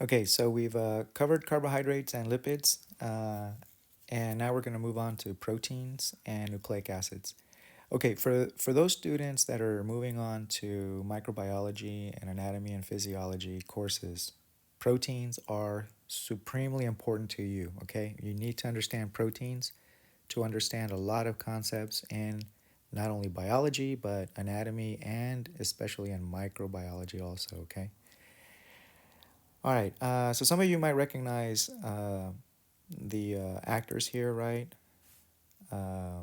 Okay, so we've covered carbohydrates and lipids, and now we're going to move on to proteins and nucleic acids. Okay, for those students that are moving on to microbiology and anatomy and physiology courses, proteins are supremely important to you, okay? You need to understand proteins to understand a lot of concepts in not only biology, but anatomy and especially in microbiology also, okay? All right, so some of you might recognize the actors here, right?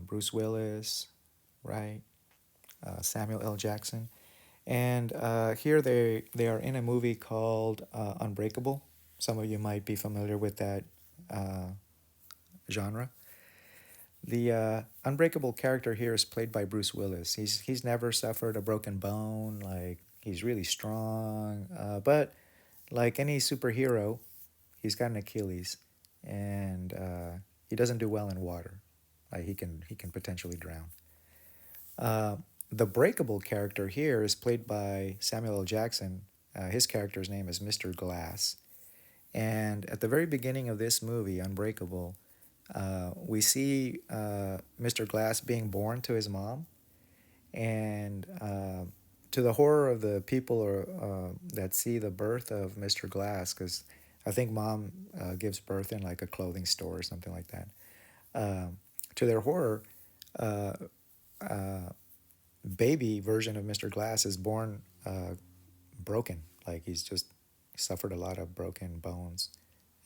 Bruce Willis, right? Samuel L. Jackson. And here they are in a movie called Unbreakable. Some of you might be familiar with that uh, genre. The Unbreakable character here is played by Bruce Willis. He's never suffered a broken bone. Like he's really strong, but like any superhero, he's got an Achilles, and he doesn't do well in water. Like he can potentially drown. Uh, the breakable character here is played by Samuel L. Jackson. His character's name is Mr. Glass. And at the very beginning of this movie, Unbreakable, we see Mr. Glass being born to his mom, and to the horror of the people that see the birth of Mr. Glass, because I think mom gives birth in like a clothing store or something like that. To their horror, uh, uh, baby version of Mr. Glass is born broken. Like he's just suffered a lot of broken bones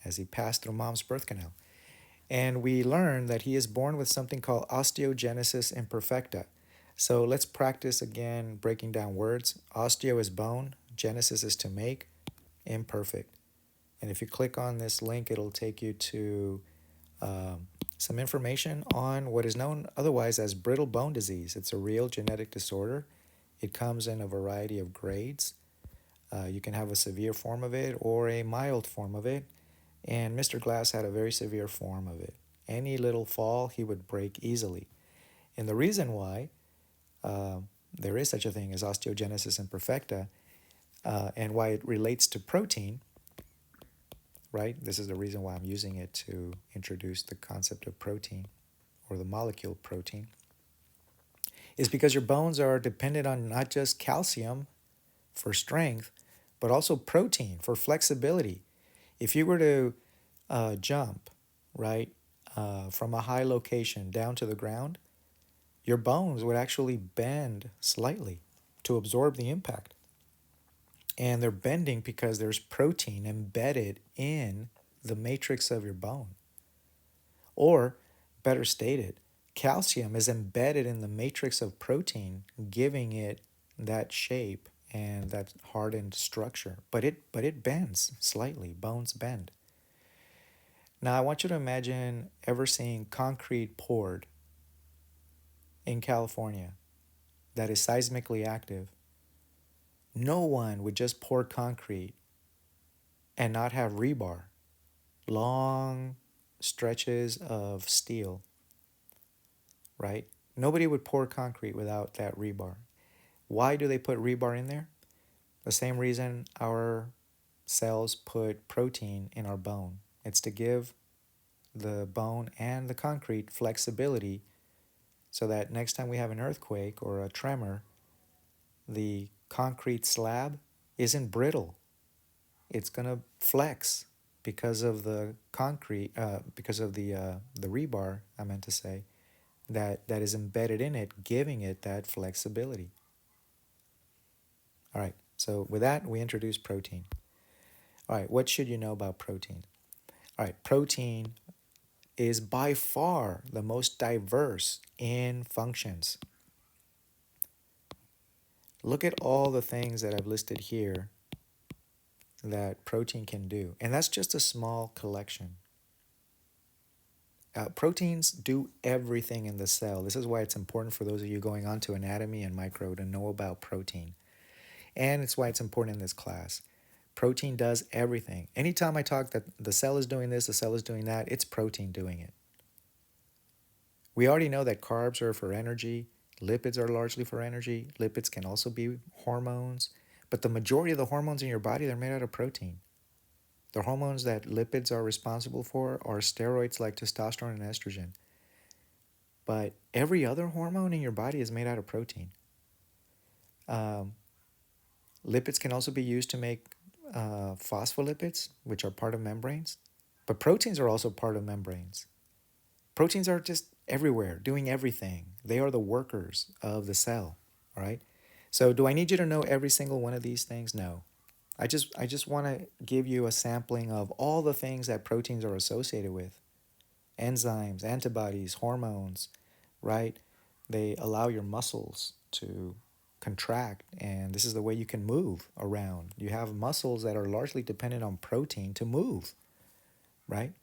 as he passed through mom's birth canal. And we learn that he is born with something called osteogenesis imperfecta. So let's practice again breaking down words. Osteo is bone, genesis is to make, imperfect. And if you click on this link, it'll take you to some information on what is known otherwise as brittle bone disease. It's a real genetic disorder. It comes in a variety of grades. You can have a severe form of it or a mild form of it. And Mr. Glass had a very severe form of it. Any little fall, he would break easily. And the reason why uh, there is such a thing as osteogenesis imperfecta and why it relates to protein, right? This is the reason why I'm using it to introduce the concept of protein or the molecule protein, is because your bones are dependent on not just calcium for strength, but also protein for flexibility. If you were to jump, right, from a high location down to the ground, your bones would actually bend slightly to absorb the impact. And they're bending because there's protein embedded in the matrix of your bone. Or, better stated, calcium is embedded in the matrix of protein, giving it that shape and that hardened structure. But it bends slightly. Bones bend. Now I want you to imagine ever seeing concrete poured in California that is seismically active. No one would just pour concrete and not have rebar, long stretches of steel, right? Nobody would pour concrete without that rebar. Why do they put rebar in there? The same reason our cells put protein in our bone. It's to give the bone and the concrete flexibility so that next time we have an earthquake or a tremor, the concrete slab isn't brittle. It's gonna flex because of the concrete, because of the rebar. I meant to say that is embedded in it, giving it that flexibility. All right. So with that, we introduce protein. All right. What should you know about protein? All right. Protein is by far the most diverse in functions. Look at all the things that I've listed here that protein can do. And that's just a small collection. Proteins do everything in the cell. This is why it's important for those of you going on to anatomy and micro to know about protein. And it's why it's important in this class. Protein does everything. Anytime I talk that the cell is doing this, the cell is doing that, it's protein doing it. We already know that carbs are for energy, lipids are largely for energy. Lipids can also be hormones, but the majority of the hormones in your body, they're made out of protein. The hormones that lipids are responsible for are steroids like testosterone and estrogen. But every other hormone in your body is made out of protein. Um, Lipids can also be used to make phospholipids, which are part of membranes. But proteins are also part of membranes. Proteins are just everywhere, doing everything. They are the workers of the cell, all right? So do I need you to know every single one of these things? No. I just want to give you a sampling of all the things that proteins are associated with. Enzymes, antibodies, hormones, right? They allow your muscles to contract, and this is the way you can move around. You have muscles that are largely dependent on protein to move, right?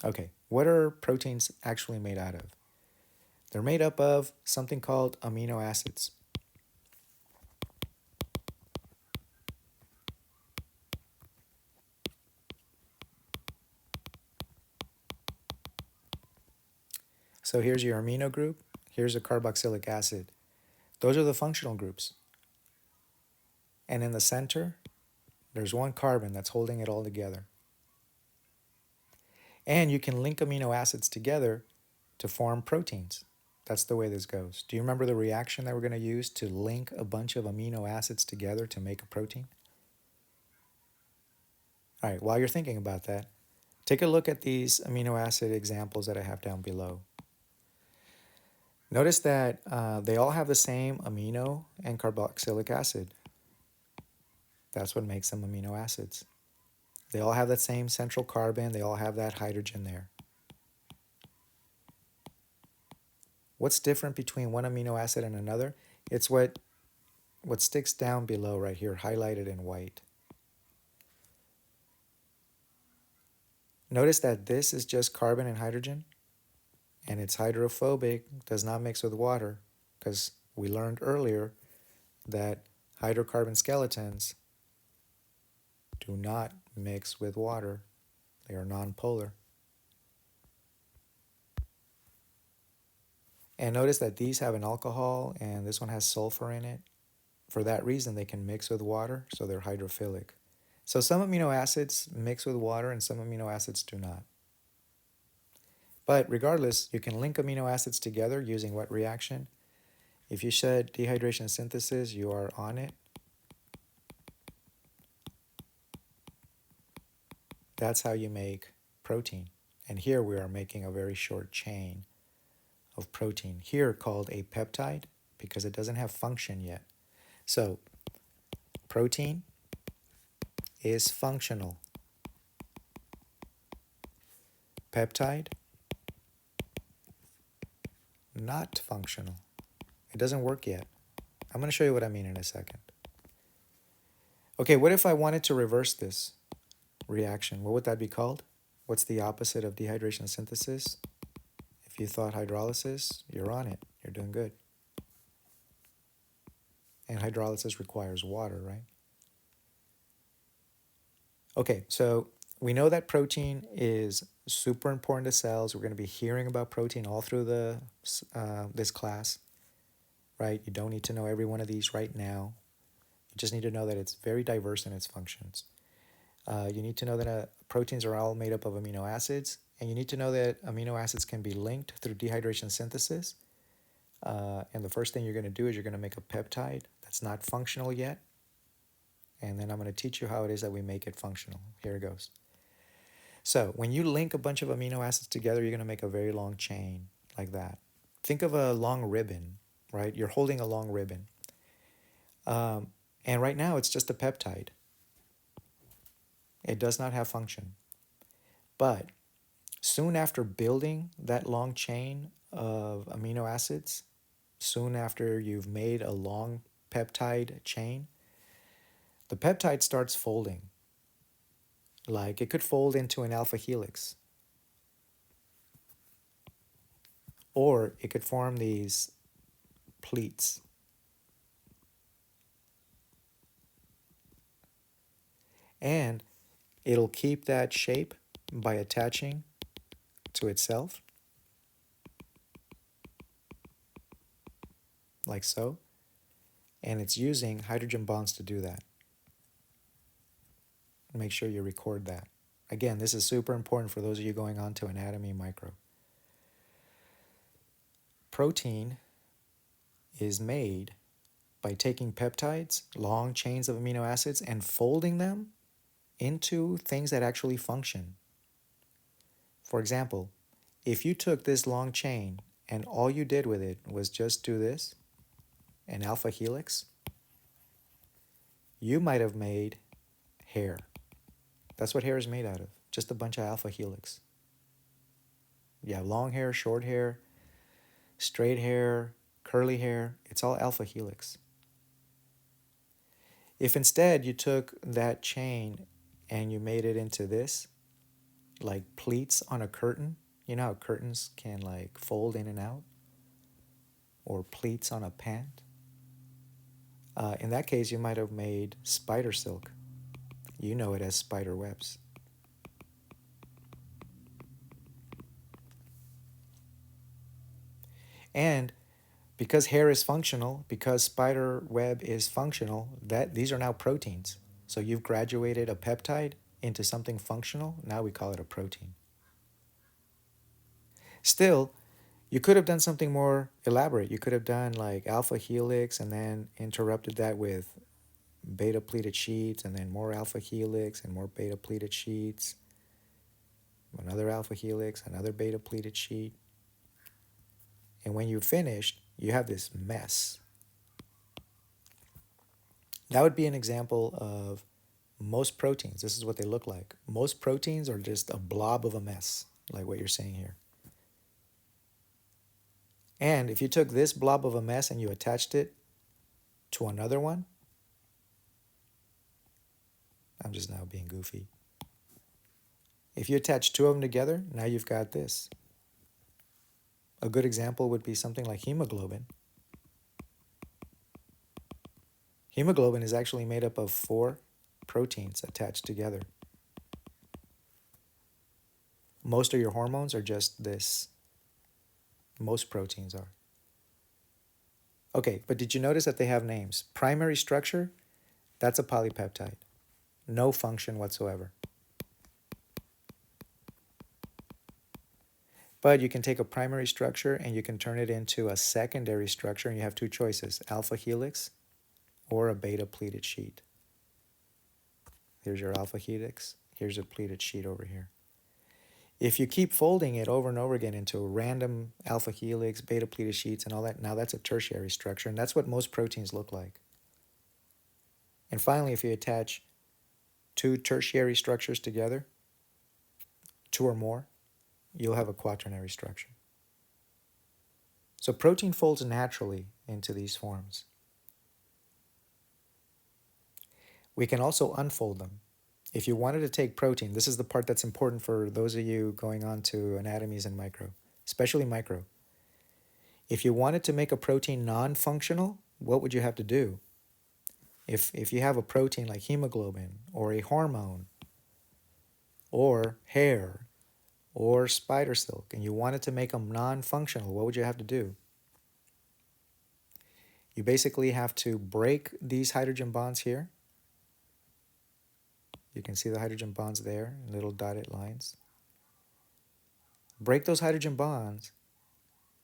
Okay, what are proteins actually made out of? They're made up of something called amino acids. So here's your amino group, here's a carboxylic acid. Those are the functional groups. And in the center, there's one carbon that's holding it all together. And you can link amino acids together to form proteins. That's the way this goes. Do you remember the reaction that we're going to use to link a bunch of amino acids together to make a protein? All right, while you're thinking about that, take a look at these amino acid examples that I have down below. Notice that they all have the same amino and carboxylic acid. That's what makes them amino acids. They all have that same central carbon. They all have that hydrogen there. What's different between one amino acid and another? It's what sticks down below right here, highlighted in white. Notice that this is just carbon and hydrogen, and it's hydrophobic, does not mix with water, because we learned earlier that hydrocarbon skeletons do not mix with water. They are nonpolar. And notice that these have an alcohol and this one has sulfur in it. For that reason, they can mix with water, so they're hydrophilic. So some amino acids mix with water and some amino acids do not. But regardless, you can link amino acids together using what reaction? If you said dehydration synthesis, you are on it. That's how you make protein. And here we are making a very short chain of protein, here called a peptide, because it doesn't have function yet. So protein is functional. Peptide, not functional. It doesn't work yet. I'm going to show you what I mean in a second. Okay, what if I wanted to reverse this reaction? What would that be called? What's the opposite of dehydration synthesis? If you thought hydrolysis, you're on it. You're doing good. And hydrolysis requires water, right? Okay, so we know that protein is super important to cells. We're going to be hearing about protein all through this class, right? You don't need to know every one of these right now. You just need to know that it's very diverse in its functions. You need to know that proteins are all made up of amino acids, and you need to know that amino acids can be linked through dehydration synthesis. And the first thing you're going to do is you're going to make a peptide that's not functional yet. And then I'm going to teach you how it is that we make it functional. Here it goes. So when you link a bunch of amino acids together, you're going to make a very long chain like that. Think of a long ribbon, right? You're holding a long ribbon. And right now it's just a peptide. It does not have function. But soon after building that long chain of amino acids, soon after you've made a long peptide chain, the peptide starts folding. Like it could fold into an alpha helix. Or it could form these pleats. And it'll keep that shape by attaching to itself, like so. And it's using hydrogen bonds to do that. Make sure you record that. Again, this is super important for those of you going on to anatomy micro. Protein is made by taking peptides, long chains of amino acids, and folding them into things that actually function. For example, if you took this long chain and all you did with it was just do this, an alpha helix, you might have made hair. That's what hair is made out of, just a bunch of alpha helix. You have long hair, short hair, straight hair, curly hair, it's all alpha helix. If instead you took that chain and you made it into this, like pleats on a curtain, you know how curtains can like fold in and out? Or pleats on a pant? In that case, you might have made spider silk. You know it as spider webs. And because hair is functional, because spider web is functional, that these are now proteins. So you've graduated a peptide into something functional. Now we call it a protein. Still, you could have done something more elaborate. You could have done like alpha helix and then interrupted that with beta pleated sheets and then more alpha helix and more beta pleated sheets. Another alpha helix, another beta pleated sheet. And when you finished, you have this mess. That would be an example of most proteins. This is what they look like. Most proteins are just a blob of a mess, like what you're seeing here. And if you took this blob of a mess and you attached it to another one, I'm just now being goofy. If you attach two of them together, now you've got this. A good example would be something like hemoglobin. Hemoglobin is actually made up of 4 proteins attached together. Most of your hormones are just this. Most proteins are. Okay, but did you notice that they have names? Primary structure, that's a polypeptide. No function whatsoever. But you can take a primary structure and you can turn it into a secondary structure, and you have 2 choices, alpha helix or a beta pleated sheet. Here's your alpha helix. Here's a pleated sheet over here. If you keep folding it over and over again into random alpha helix, beta pleated sheets, and all that, now that's a tertiary structure, and that's what most proteins look like. And finally, if you attach 2 tertiary structures together, 2 or more, you'll have a quaternary structure. So protein folds naturally into these forms. We can also unfold them. If you wanted to take protein, this is the part that's important for those of you going on to anatomies and micro, especially micro. If you wanted to make a protein non-functional, what would you have to do? If you have a protein like hemoglobin or a hormone or hair or spider silk and you wanted to make them non-functional, what would you have to do? You basically have to break these hydrogen bonds here. You can see the hydrogen bonds there, little dotted lines. Break those hydrogen bonds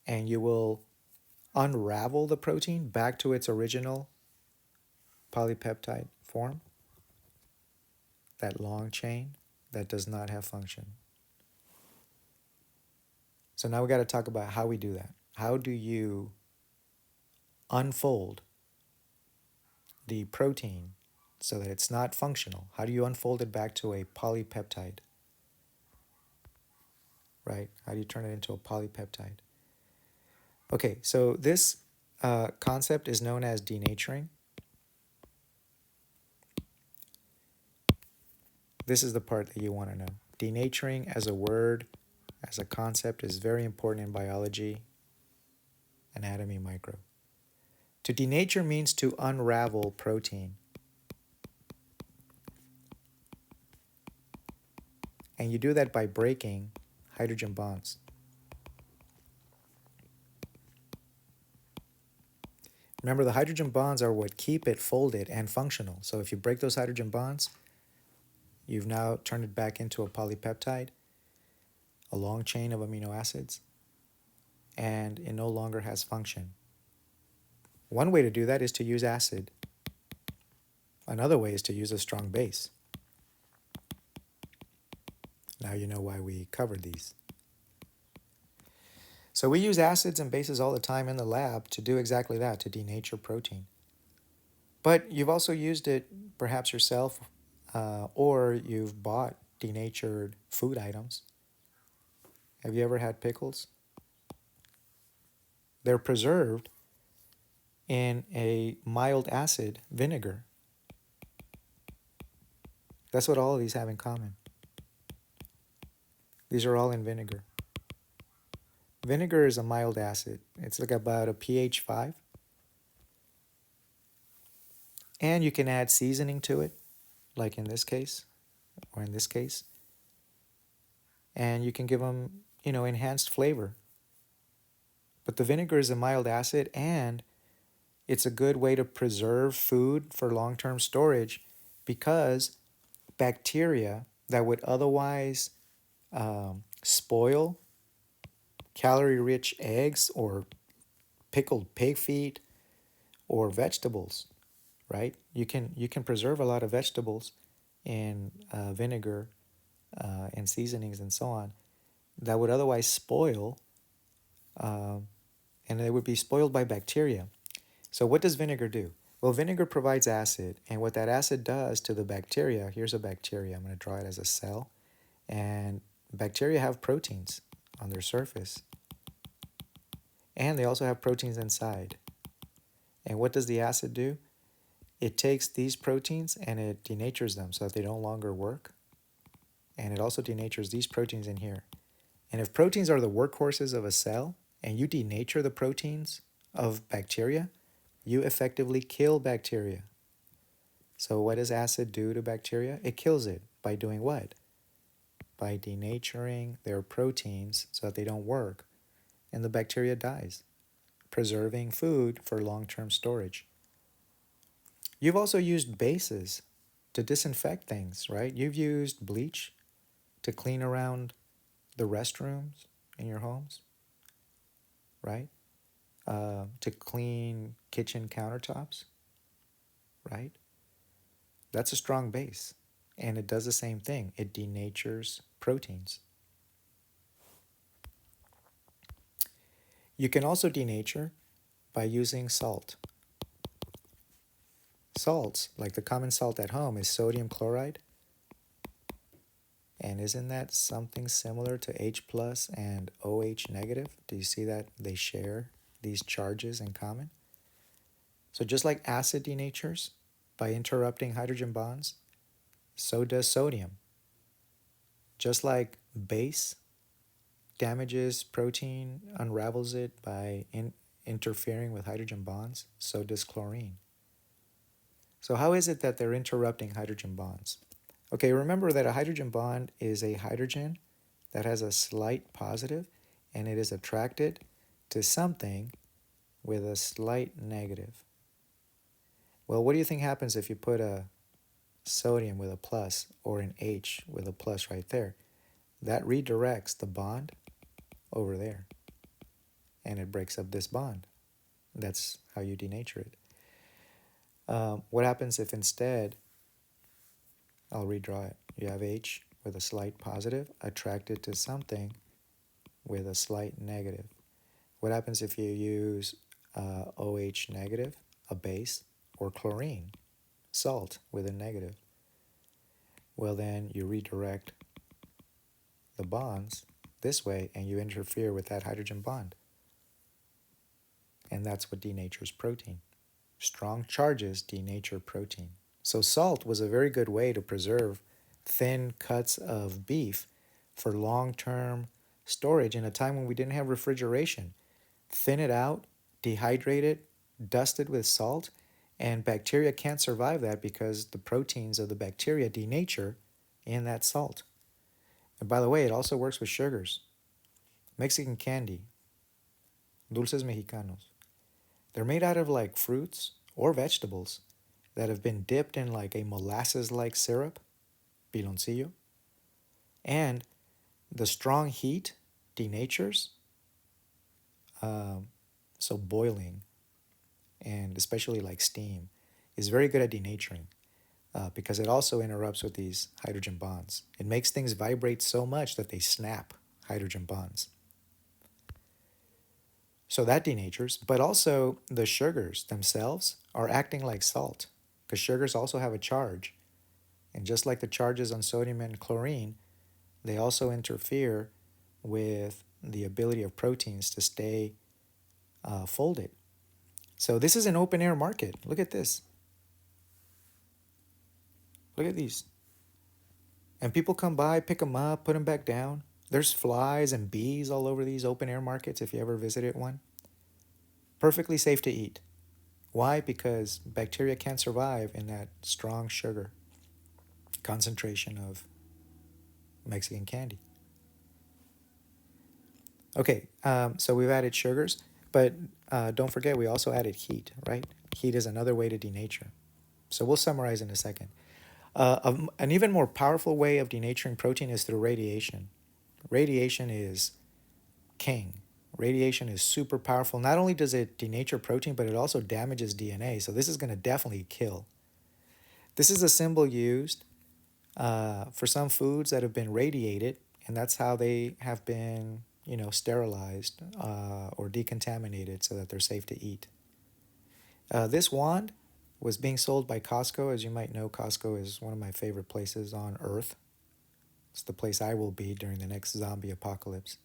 and you will unravel the protein back to its original polypeptide form, that long chain that does not have function. So now we got to talk about how we do that. How do you unfold the protein so that it's not functional? How do you unfold it back to a polypeptide? Right? How do you turn it into a polypeptide? Okay, so this concept is known as denaturing. This is the part that you want to know. Denaturing as a word, as a concept, is very important in biology, anatomy, micro. To denature means to unravel protein. And you do that by breaking hydrogen bonds. Remember, the hydrogen bonds are what keep it folded and functional. So if you break those hydrogen bonds, You've now turned it back into a polypeptide, a long chain of amino acids, and it no longer has function. One way to do that is to use acid. Another way is to use a strong base. Now you know why we covered these. So we use acids and bases all the time in the lab to do exactly that, to denature protein. But you've also used it perhaps yourself, or you've bought denatured food items. Have you ever had pickles? They're preserved in a mild acid vinegar. That's what all of these have in common. These are all in vinegar. Vinegar is a mild acid. It's like about a pH 5. And you can add seasoning to it, like in this case, or in this case. And you can give them, enhanced flavor. But the vinegar is a mild acid, and it's a good way to preserve food for long-term storage because bacteria that would otherwise spoil calorie-rich eggs or pickled pig feet or vegetables, right? You can preserve a lot of vegetables in vinegar and seasonings and so on that would otherwise spoil, um, and they would be spoiled by bacteria. So what does vinegar do? Well, vinegar provides acid, and what that acid does to the bacteria, here's a bacteria. I'm going to draw it as a cell, and bacteria have proteins on their surface, and they also have proteins inside. And what does the acid do? It takes these proteins and it denatures them so that they no longer work, and it also denatures these proteins in here. And if proteins are the workhorses of a cell, and you denature the proteins of bacteria, you effectively kill bacteria. So what does acid do to bacteria? It kills it by doing what? By denaturing their proteins so that they don't work, and the bacteria dies, preserving food for long-term storage. You've also used bases to disinfect things, right? You've used bleach to clean around the restrooms in your homes, right? To clean kitchen countertops, right? That's a strong base. And it does the same thing. It denatures proteins. You can also denature by using salt. Salts, like the common salt at home, is sodium chloride. And isn't that something similar to H plus and OH negative? Do you see that they share these charges in common? So just like acid denatures by interrupting hydrogen bonds, so does sodium. Just like base damages protein, unravels it by interfering with hydrogen bonds, so does chlorine. So how is it that they're interrupting hydrogen bonds? Okay, remember that a hydrogen bond is a hydrogen that has a slight positive, and it is attracted to something with a slight negative. Well, what do you think happens if you put a sodium with a plus or an H with a plus right there? That redirects the bond over there, and it breaks up this bond. That's how you denature it. What happens if instead, I'll redraw it. You have H with a slight positive attracted to something with a slight negative. What happens if you use OH negative, a base, or chlorine, salt, with a negative? Well, then you redirect the bonds this way and you interfere with that hydrogen bond. And that's what denatures protein. Strong charges denature protein. So salt was a very good way to preserve thin cuts of beef for long-term storage in a time when we didn't have refrigeration. Thin it out, dehydrate it, dust it with salt, and bacteria can't survive that because the proteins of the bacteria denature in that salt. And by the way, it also works with sugars. Mexican candy, dulces mexicanos. They're made out of like fruits or vegetables that have been dipped in like a molasses-like syrup. piloncillo, and the strong heat denatures, um, so boiling and especially like steam is very good at denaturing because it also interrupts with these hydrogen bonds. It makes things vibrate so much that they snap hydrogen bonds. So that denatures, but also the sugars themselves are acting like salt because sugars also have a charge. And just like the charges on sodium and chlorine, they also interfere with the ability of proteins to stay folded. So this is an open air market. Look at this. Look at these. And people come by, pick them up, put them back down. There's flies and bees all over these open air markets if you ever visited one. Perfectly safe to eat. Why? Because bacteria can't survive in that strong sugar concentration of Mexican candy. Okay, so we've added sugars, but don't forget we also added heat, right? Heat is another way to denature. So we'll summarize in a second. An even more powerful way of denaturing protein is through radiation. Radiation is king. Radiation is super powerful. Not only does it denature protein, but it also damages DNA. So this is going to definitely kill. This is a symbol used for some foods that have been radiated, and that's how they have been, sterilized or decontaminated so that they're safe to eat. This wand was being sold by Costco. As you might know, Costco is one of my favorite places on earth. It's the place I will be during the next zombie apocalypse.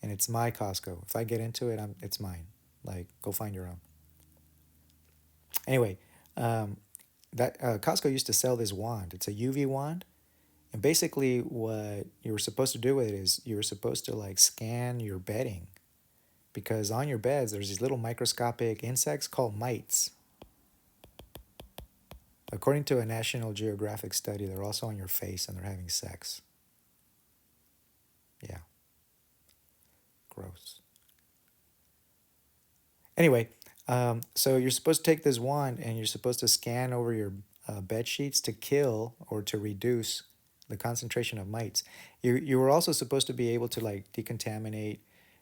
And it's my Costco. If I get into it, it's mine. Like, go find your own. Anyway, that Costco used to sell this wand. It's a UV wand, and basically, what you were supposed to do with it is you were supposed to like scan your bedding because on your beds there's these little microscopic insects called mites. According to a National Geographic study, they're also on your face and they're having sex. Yeah, gross. Anyway, so you're supposed to take this wand and you're supposed to scan over your bed sheets to kill or to reduce the concentration of mites. You were also supposed to be able to like decontaminate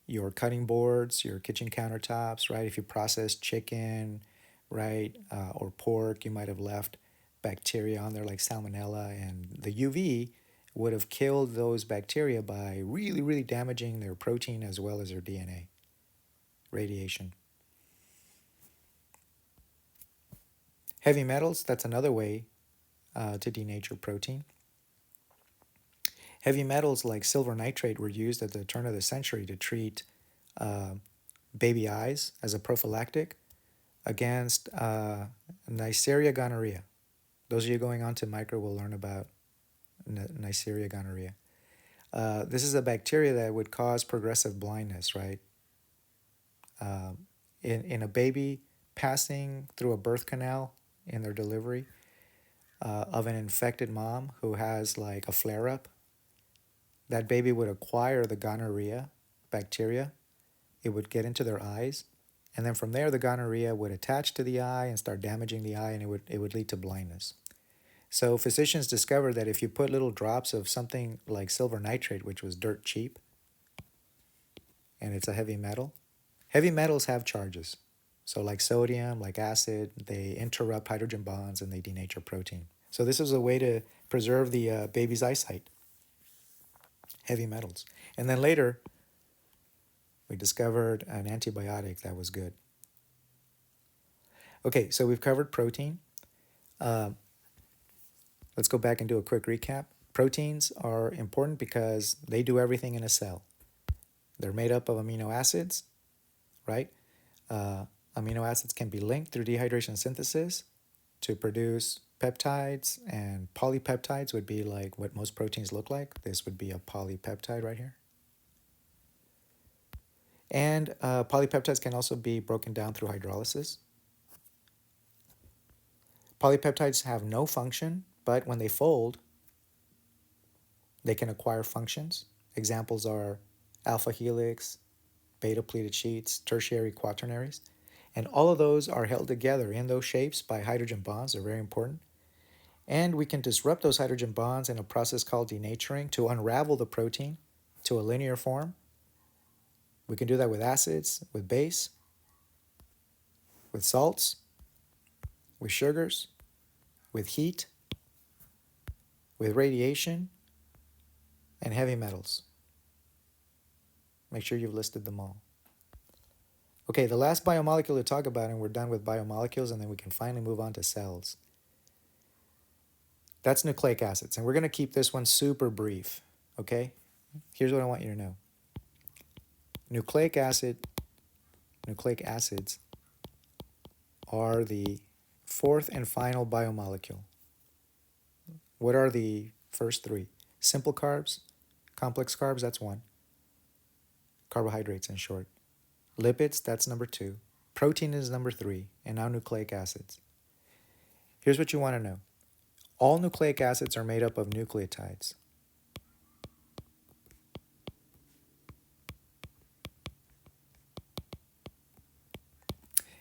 your cutting boards, your kitchen countertops, right? If you process chicken, right, or pork, you might have left bacteria on there like salmonella, and the UV would have killed those bacteria by really, really damaging their protein as well as their DNA. Radiation. Heavy metals, that's another way to denature protein. Heavy metals like silver nitrate were used at the turn of the century to treat uh, baby eyes as a prophylactic against Neisseria gonorrhea. Those of you going on to micro will learn about Neisseria gonorrhea. This is a bacteria that would cause progressive blindness, right? In a baby passing through a birth canal in their delivery of an infected mom who has like a flare up, that baby would acquire the gonorrhea bacteria. It would get into their eyes. And then from there, the gonorrhea would attach to the eye and start damaging the eye, and it would lead to blindness. So physicians discovered that if you put little drops of something like silver nitrate, which was dirt cheap, and it's a heavy metals have charges. So like sodium, like acid, they interrupt hydrogen bonds and they denature protein. So this is a way to preserve the baby's eyesight, heavy metals. And then later, we discovered an antibiotic that was good. Okay, so we've covered protein. Uh, let's go back and do a quick recap. Proteins are important because they do everything in a cell. They're made up of amino acids, right? Uh, Amino acids can be linked through dehydration synthesis to produce peptides, and polypeptides would be like what most proteins look like. This would be a polypeptide right here. And polypeptides can also be broken down through hydrolysis. Polypeptides have no function, but when they fold, they can acquire functions. Examples are alpha helix, beta pleated sheets, tertiary quaternaries. And all of those are held together in those shapes by hydrogen bonds. They're very important. And we can disrupt those hydrogen bonds in a process called denaturing to unravel the protein to a linear form. We can do that with acids, with base, with salts, with sugars, with heat, with radiation, and heavy metals. Make sure you've listed them all. Okay, the last biomolecule to talk about, and we're done with biomolecules, and then we can finally move on to cells. That's nucleic acids, and we're going to keep this one super brief, okay? Here's what I want you to know. Nucleic acids are the fourth and final biomolecule. What are the first three? Simple carbs, complex carbs, that's one. Carbohydrates, in short. Lipids, that's number two. Protein is number three, and now nucleic acids. Here's what you want to know. All nucleic acids are made up of nucleotides.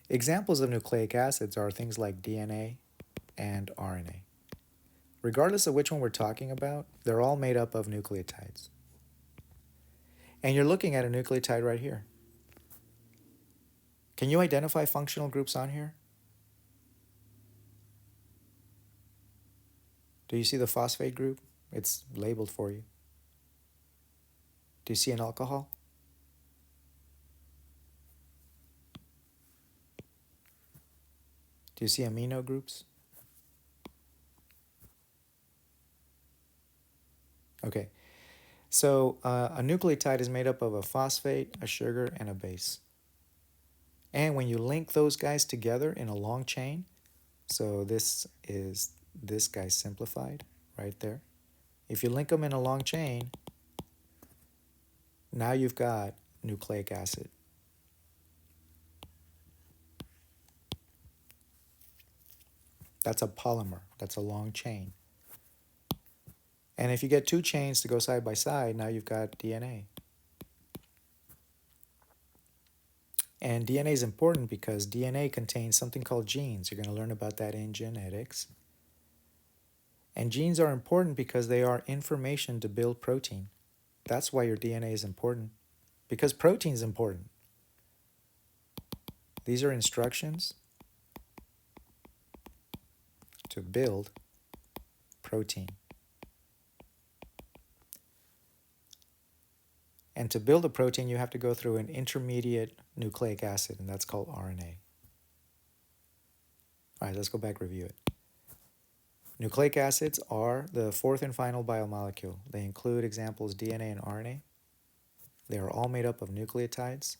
Examples of nucleic acids are things like DNA and RNA. Regardless of which one we're talking about, they're all made up of nucleotides. And you're looking at a nucleotide right here. Can you identify functional groups on here? Do you see the phosphate group? It's labeled for you. Do you see an alcohol? Do you see amino groups? Okay, so a nucleotide is made up of a phosphate, a sugar, and a base. And when you link those guys together in a long chain, so this is this guy simplified right there. If you link them in a long chain, now you've got nucleic acid. That's a polymer. That's a long chain. And if you get two chains to go side by side, now you've got DNA. And DNA is important because DNA contains something called genes. You're going to learn about that in genetics. And genes are important because they are information to build protein. That's why your DNA is important, because protein is important. These are instructions to build protein. And to build a protein, you have to go through an intermediate nucleic acid, and that's called RNA. All right, let's go back and review it. Nucleic acids are the fourth and final biomolecule. They include examples DNA and RNA. They are all made up of nucleotides.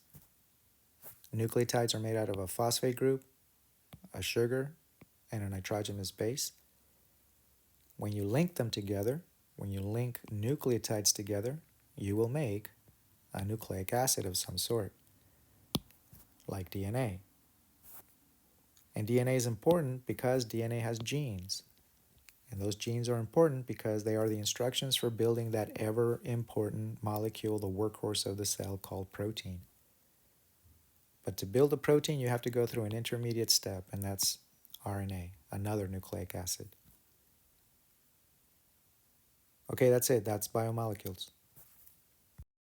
Nucleotides are made out of a phosphate group, a sugar, and a nitrogenous base. When you link them together, when you link nucleotides together, you will make a nucleic acid of some sort, like DNA. And DNA is important because DNA has genes. And those genes are important because they are the instructions for building that ever important molecule, the workhorse of the cell called protein. But to build a protein, you have to go through an intermediate step, and that's RNA, another nucleic acid. Okay, that's it. That's biomolecules.